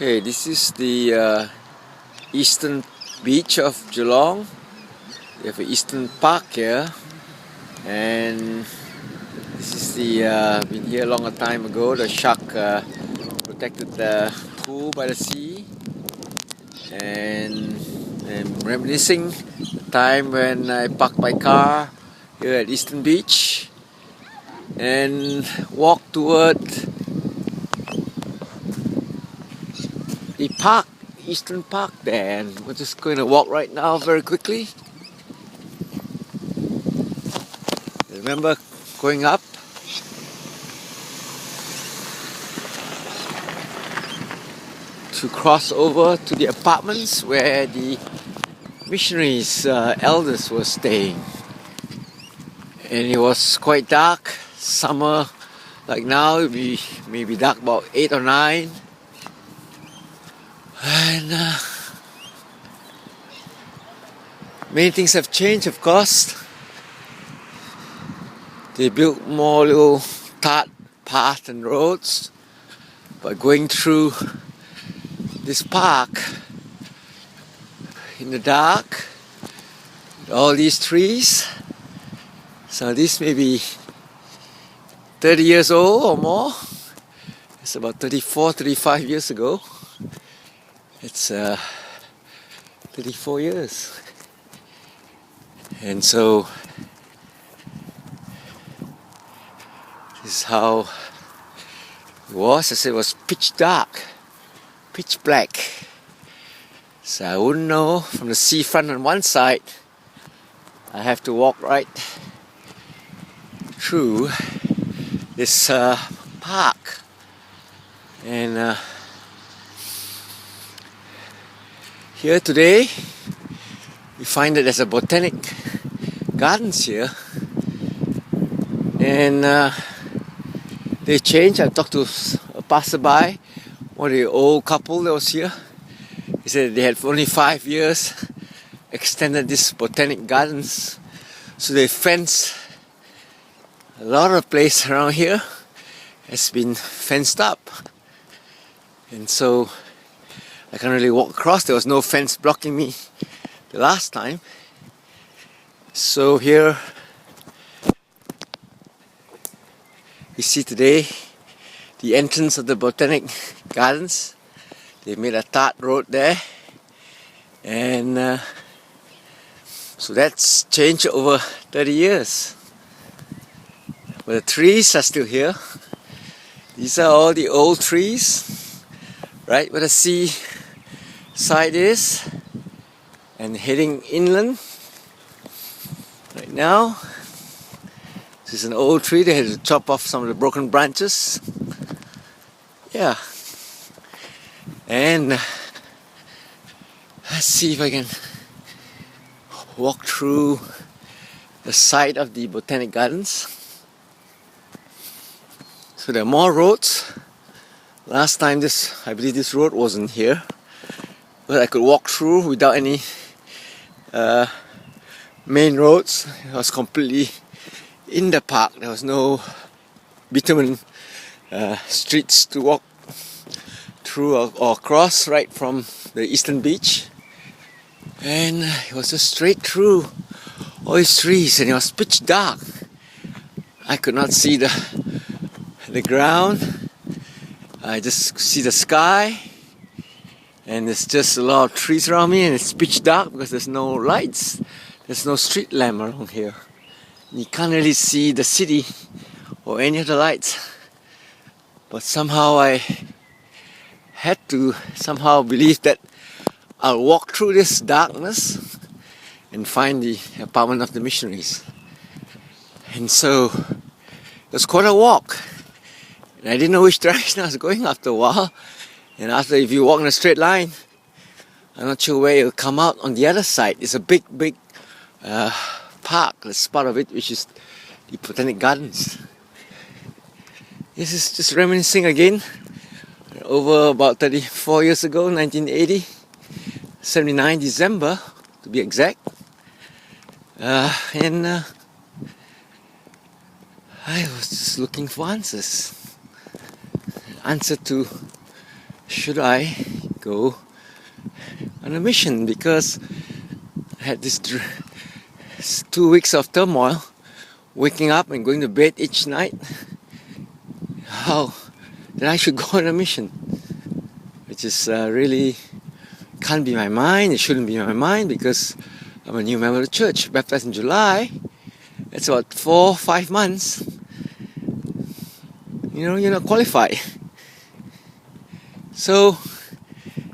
Okay, this is the eastern beach of Geelong. We have an eastern park here, and this is the been here a long time ago. The shark protected the pool by the sea, and I'm reminiscing the time when I parked my car here at Eastern Beach and walked toward the park, Eastern Park there, and we're just going to walk right now very quickly. Remember going up to cross over to the apartments where the missionaries, elders were staying. And it was quite dark. Summer, like now, it will be maybe dark about 8 or 9. And many things have changed, of course. They built more little tarred paths and roads. But going through this park in the dark, with all these trees, so this may be 30 years old or more. It's about 34, 35 years ago. It's 34 years. And so this is how it was. As it was pitch dark, pitch black. So I wouldn't know from the seafront on one side. I have to walk right through this park. And here today, we find that there's a botanic gardens here, and they changed. I talked to a passerby, one of the old couple that was here. He said they had only 5 years extended this botanic gardens, so they fenced a lot of place around here has been fenced up, and so I can't really walk across. There was no fence blocking me the last time. So here we see today the entrance of the Botanic Gardens. They made a tarred road there, and so that's changed over 30 years. But the trees are still here. These are all the old trees, right where the sea side is, and heading inland right now. This is an old tree. They had to chop off some of the broken branches. Yeah. And let's see if I can walk through the side of the Botanic Gardens. So there are more roads. Last time I believe this road wasn't here, but I could walk through without any main roads. It was completely in the park. There was no bitumen streets to walk through or across right from the eastern beach, and it was just straight through all these trees, and it was pitch dark. I could not see the ground. I just see the sky, and there's just a lot of trees around me, and it's pitch dark because there's no lights. There's no street lamp around here. You can't really see the city or any of the lights. But somehow I had to somehow believe that I'll walk through this darkness and find the apartment of the missionaries. And so it was quite a walk. And I didn't know which direction I was going after a while. And after, if you walk in a straight line, I'm not sure where you'll come out on the other side. It's a big park. That's part of it, which is the Botanic Gardens. This is just reminiscing again. Over about 34 years ago, 1980, 79 December to be exact. And I was just looking for answers. Answer to should I go on a mission? Because I had this 2 weeks of turmoil, waking up and going to bed each night. How that I should go on a mission, which is really can't be my mind. It shouldn't be my mind because I'm a new member of the church, baptized in July. It's about 4-5 months. You're not qualified. So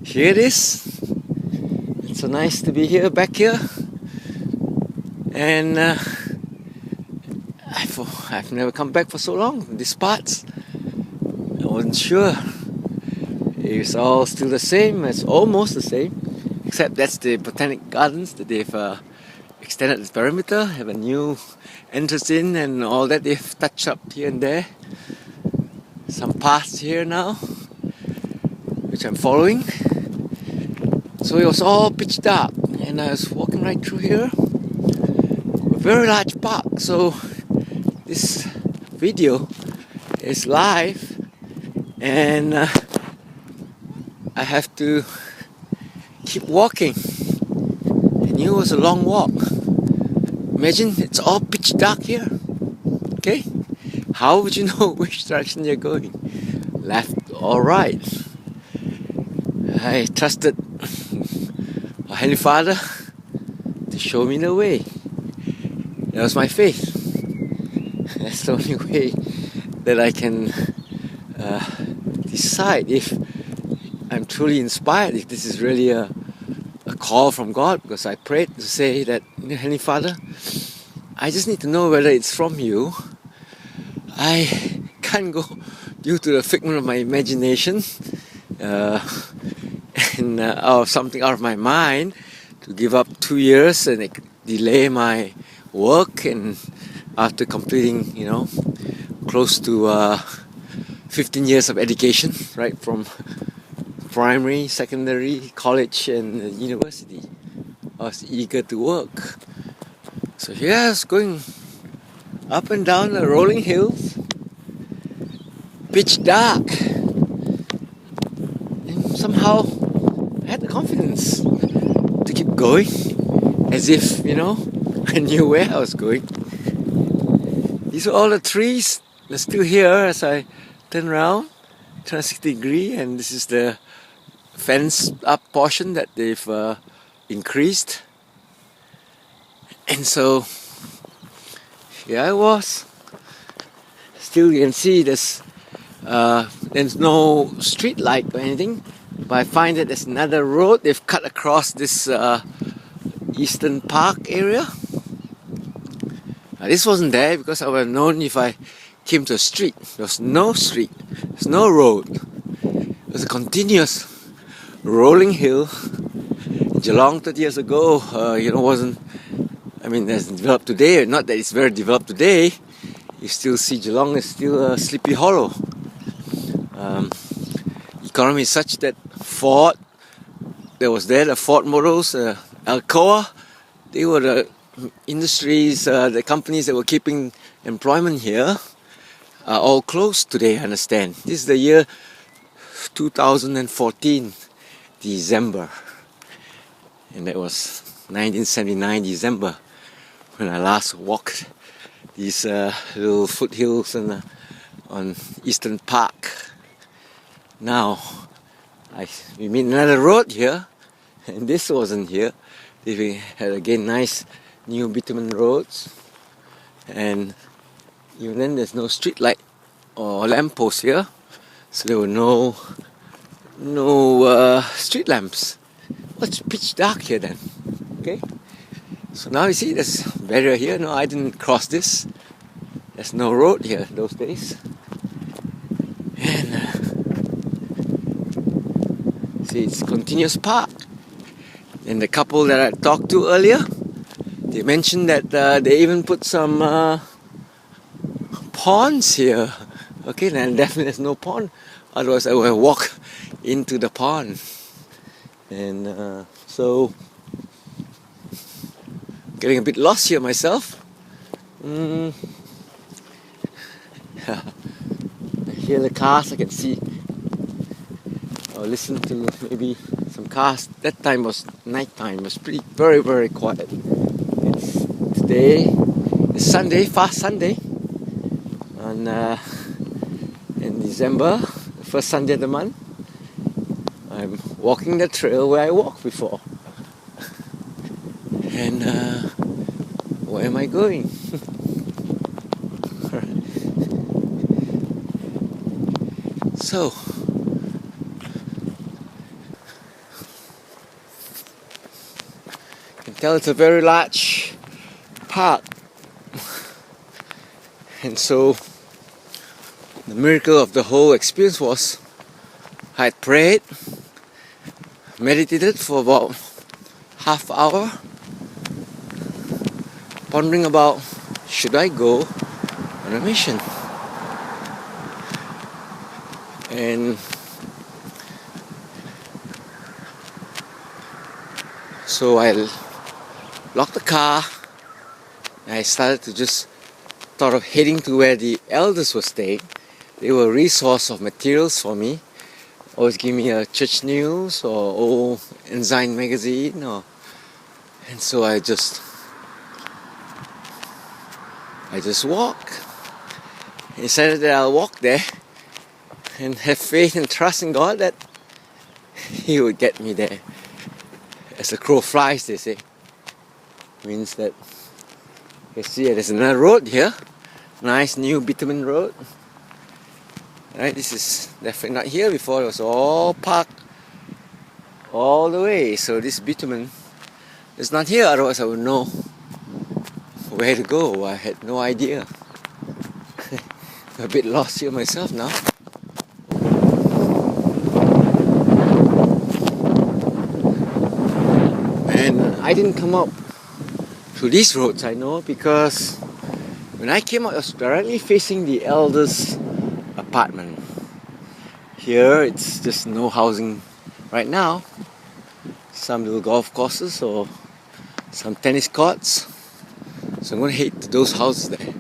here it is. It's so nice to be back here. And I've never come back for so long in these parts. I wasn't sure. It's all still the same. It's almost the same. Except that's the botanic gardens that they've extended the perimeter, have a new entrance in and all that they've touched up here and there. Some paths here now, which I'm following. So it was all pitch dark and I was walking right through here. A very large park, so this video is live and I have to keep walking. I knew it was a long walk. Imagine it's all pitch dark here. Okay? How would you know which direction you're going? Left or right? I trusted our Heavenly Father to show me the way. That was my faith. That's the only way that I can decide if I'm truly inspired, if this is really a call from God, because I prayed to say that, Heavenly Father, I just need to know whether it's from you. I can't go due to the figment of my imagination and something out of my mind to give up 2 years and delay my work, and after completing, close to 15 years of education, right, from primary, secondary, college and university. I was eager to work. So here I was going up and down the rolling hills, pitch dark. And somehow I had the confidence to keep going, as if, I knew where I was going. These are all the trees. They're still here as I turn around, turn 60 degrees, and this is the fenced up portion that they've increased. And so here I was. Still you can see there's no street light or anything, but I find that there's another road they've cut across this Eastern Park area. Now, this wasn't there because I would have known if I came to a street. There was no street, there's no road. It was a continuous rolling hill. Geelong 30 years ago, wasn't, as developed today. Not that it's very developed today. You still see Geelong is still a Sleepy Hollow. Economy is such that Ford, there was there, the Ford models, Alcoa, they were the industries, the companies that were keeping employment here, are all closed today, I understand. This is the year 2014, December. And that was 1979 December when I last walked these little foothills on Eastern Park. Now, we meet another road here, and this wasn't here. They had again nice new bitumen roads, and even then there's no street light or lamp post here, so there were no street lamps. It's pitch dark here then. Okay, so now you see there's a barrier here. No, I didn't cross this. There's no road here those days. And see, it's continuous park. And the couple that I talked to earlier, they mentioned that they even put some ponds here. Okay, then definitely there's no pond. Otherwise I would have walked into the pond. And so, getting a bit lost here myself. I hear the cars, I can see. or listen to maybe some cars. That time was night time. It was very, very quiet. Today is Sunday, fast Sunday, and in December, the first Sunday of the month. I'm walking the trail where I walked before. And where am I going? So, you can tell it's a very large park. And so, the miracle of the whole experience was I had prayed, meditated for about half hour, pondering about should I go on a mission. And so I locked the car and I started to just thought of heading to where the elders were staying. They were a resource of materials for me. Always give me a church news or old Ensign magazine, and so I just walk. I decided that I'll walk there and have faith and trust in God that He would get me there. As the crow flies, they say. Means that you see there's another road here. Nice new bitumen road. Right, this is definitely not here before. It was all parked all the way. So this bitumen is not here, otherwise I would know where to go. I had no idea. I'm a bit lost here myself now. And I didn't come up through these roads, I know, because when I came out, I was directly facing the elders' apartment. Here, it's just no housing right now. Some little golf courses or some tennis courts. So I'm going to head to those houses there.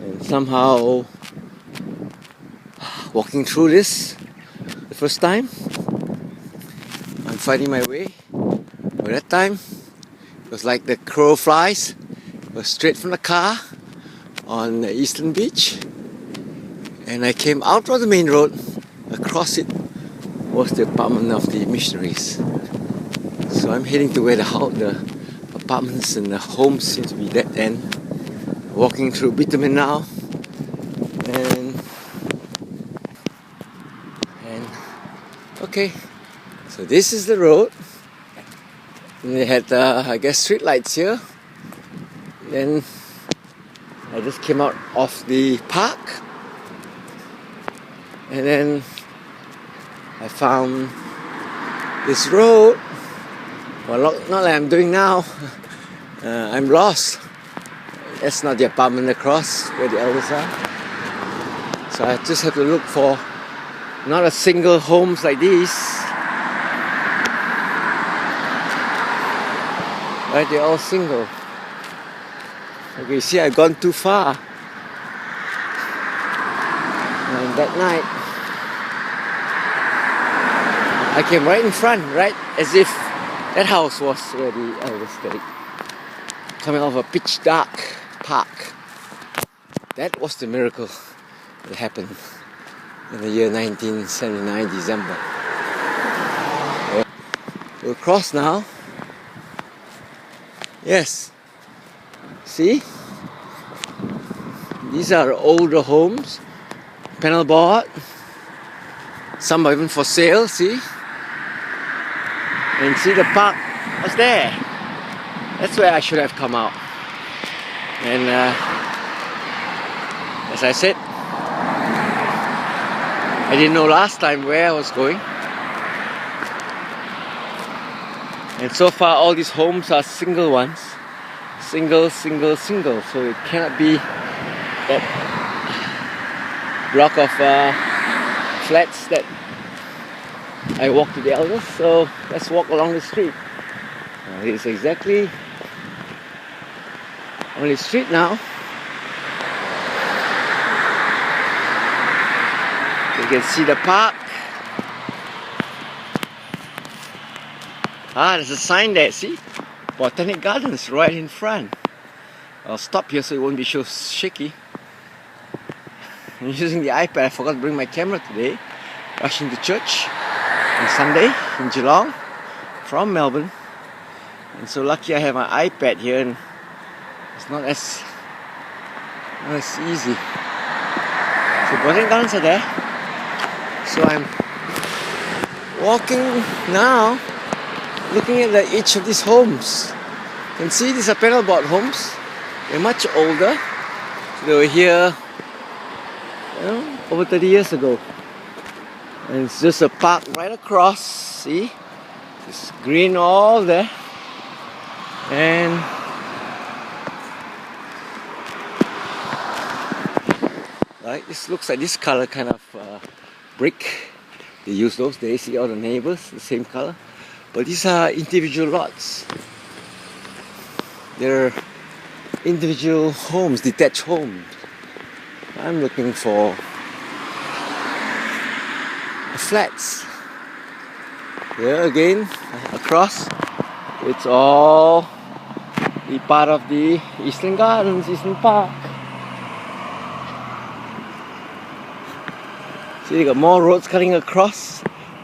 And somehow, walking through this the first time, I'm finding my way. By that time, it was like the crow flies. It was straight from the car on the Eastern Beach. And I came out of the main road. Across it was the apartment of the missionaries. So I'm heading to where the apartments and the homes seem to be dead end. Walking through bitumen now. And okay. So this is the road. And they had, I guess, street lights here. Then I just came out of the park. And then I found this road. Well, not like I'm doing now. I'm lost. That's not the apartment across where the elders are. So I just have to look for not a single homes like these. Right, they're all single. Okay, you see, I've gone too far. And that night, I came right in front, right, as if that house was where the elders stayed. Coming off a pitch dark park. That was the miracle that happened in the year 1979, December. We'll cross now. Yes. See? These are older homes. Panel board. Some are even for sale, see? And see the park was there. That's where I should have come out. And as I said, I didn't know last time where I was going. And so far all these homes are single ones. Single. So it cannot be that block of flats that I walked to the elders. So let's walk along the street. It's exactly on the street now. You can see the park. Ah, there's a sign there, see? Botanic Gardens right in front. I'll stop here so it won't be so shaky. I'm using the iPad. I forgot to bring my camera today. Rushing to church on Sunday in Geelong from Melbourne. And so lucky I have my iPad here and it's not as easy. So Botanic Gardens are there. So I'm walking now, looking at each of these homes. You can see these are panel board homes. They're much older. They were here, over 30 years ago. And it's just a park right across. See, it's green all there. And right, this looks like this color kind of brick. They use those days. See all the neighbors, the same color. But these are individual lots. They're individual homes, detached homes. I'm looking for flats. Here again, across, it's all the part of the Eastern Gardens, Eastern Park. See, they got more roads cutting across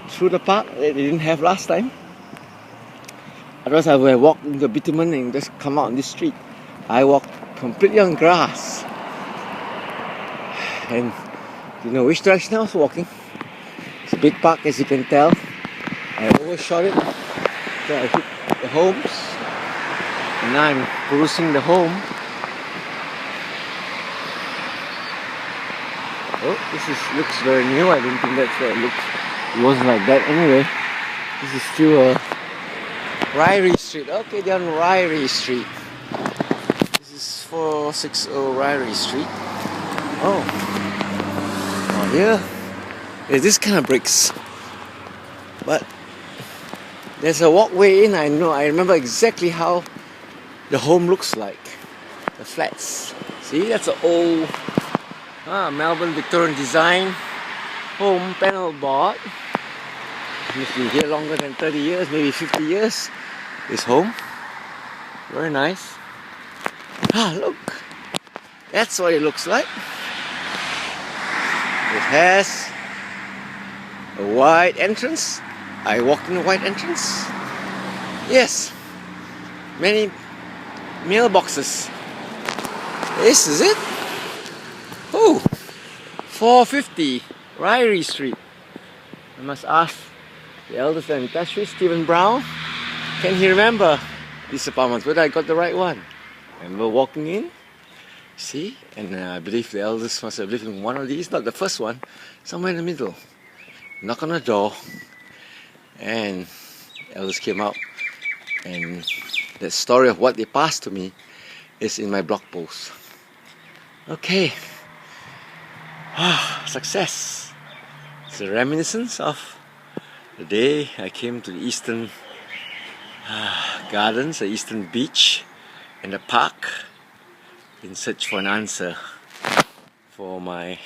through the park that they didn't have last time. Otherwise, I would have walked into the bitumen and just come out on this street. I walked completely on grass. And you know which direction I was walking. It's a big park, as you can tell. I overshot it. So I hit the homes. And now I'm perusing the home. Oh, looks very new. I don't think that's what it looks. It wasn't like that anyway. This is still a Ryrie Street. Okay, they're on Ryrie Street. This is 460 Ryrie Street. Oh, here there's this kind of bricks, but there's a walkway in. I remember exactly how the home looks like. The flats. See, that's an old Melbourne Victorian design home panel board. It's been here longer than 30 years, maybe 50 years. This home, very nice. Look, that's what it looks like. It has a wide entrance. I walked in a wide entrance. Yes, many mailboxes. This is it. Oh, 450 Ryrie Street. I must ask the eldest and touch with Stephen Brown. Can he remember these apartments? Whether I got the right one? I remember walking in. See, and I believe the eldest must have lived in one of these, not the first one, somewhere in the middle. Knock on the door, and the eldest came out, and the story of what they passed to me is in my blog post. Okay, success. It's a reminiscence of the day I came to the Eastern Gardens, the Eastern Beach, and the park in search for an answer for my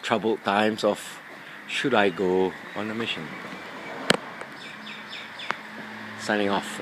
troubled times of should I go on a mission. Signing off.